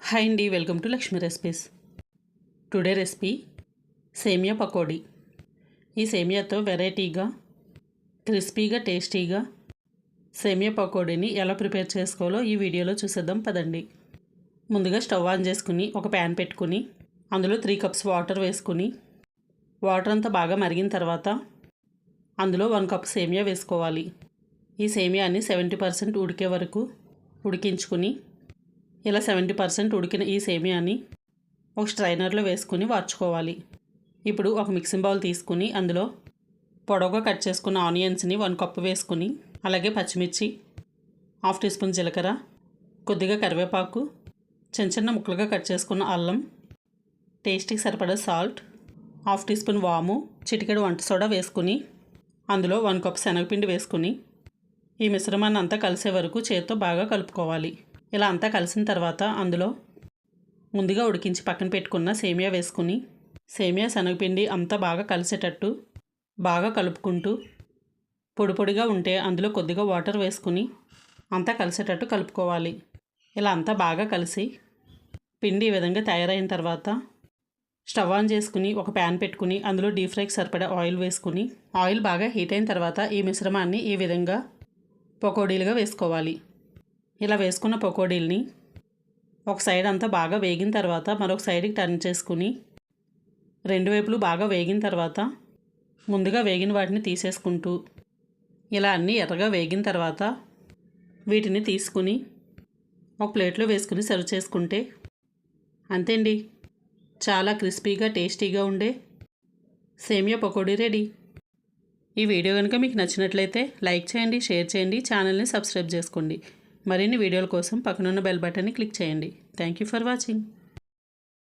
Hi అండి, welcome to Lakshmi recipes. Today recipe సేమియా పకోడీ. ఈ సేమియాతో వెరైటీగా, క్రిస్పీగా, టేస్టీగా సేమియా పకోడీని ఎలా ప్రిపేర్ చేసుకోవాలో ఈ వీడియోలో చూసేద్దాం పదండి. ముందుగా స్టవ్ ఆన్ చేసుకుని ఒక ప్యాన్ పెట్టుకుని అందులో 3 కప్స్ వాటర్ వేసుకుని వాటర్ అంతా బాగా మరిగిన తర్వాత అందులో 1 కప్ సేమియా వేసుకోవాలి. ఈ సేమియాని 70% ఉడికే వరకు ఉడికించుకుని ఇలా 70% ఉడికిన ఈ సేమియాని ఒక స్ట్రైనర్లో వేసుకుని వార్చుకోవాలి. ఇప్పుడు ఒక మిక్సింగ్ బౌల్ తీసుకుని అందులో పొడవుగా కట్ చేసుకున్న ఆనియన్స్ని 1 కప్పు వేసుకుని, అలాగే పచ్చిమిర్చి, 1/2 టీ స్పూన్ జీలకర్ర, కొద్దిగా కరివేపాకు, చిన్న చిన్న ముక్కలుగా కట్ చేసుకున్న అల్లం, టేస్ట్కి సరిపడా సాల్ట్, 1/2 టీ స్పూన్ వాము, చిటికెడు వంట సోడా వేసుకుని అందులో 1 కప్ శనగపిండి వేసుకుని ఈ మిశ్రమాన్ని అంతా కలిసే వరకు చేత్తో బాగా కలుపుకోవాలి. ఇలా అంతా కలిసిన తర్వాత అందులో ముందుగా ఉడికించి పక్కన పెట్టుకున్న సేమియా వేసుకుని సేమియా శనగపిండి అంతా బాగా కలిసేటట్టు బాగా కలుపుకుంటూ పొడి పొడిగా ఉంటే అందులో కొద్దిగా వాటర్ వేసుకుని అంతా కలిసేటట్టు కలుపుకోవాలి. ఇలా అంతా బాగా కలిసి పిండి ఈ విధంగా తయారైన తర్వాత స్టవ్ ఆన్ చేసుకుని ఒక ప్యాన్ పెట్టుకుని అందులో డీప్ ఫ్రైకి సరిపడా ఆయిల్ వేసుకుని ఆయిల్ బాగా హీట్ అయిన తర్వాత ఈ మిశ్రమాన్ని ఈ విధంగా పకోడీలుగా వేసుకోవాలి. ఇలా వేసుకున్న పకోడీల్ని ఒక సైడ్ అంతా బాగా వేగిన తర్వాత మరొక సైడ్కి టర్న్ చేసుకుని రెండు వైపులు బాగా వేగిన తర్వాత ముందుగా వేగిన వాటిని తీసేసుకుంటూ ఇలా అన్నీ ఎర్రగా వేగిన తర్వాత వీటిని తీసుకుని ఒక ప్లేట్లో వేసుకుని సర్వ్ చేసుకుంటే అంతేండి, చాలా క్రిస్పీగా టేస్టీగా ఉండే సేమియా పకోడీ రెడీ. ఈ వీడియో కనుక మీకు నచ్చినట్లయితే లైక్ చేయండి, షేర్ చేయండి, ఛానల్ని సబ్స్క్రైబ్ చేసుకోండి. మరిన్ని వీడియోల కోసం పక్కనున్న బెల్ బటన్ని క్లిక్ చేయండి. Thank you for watching.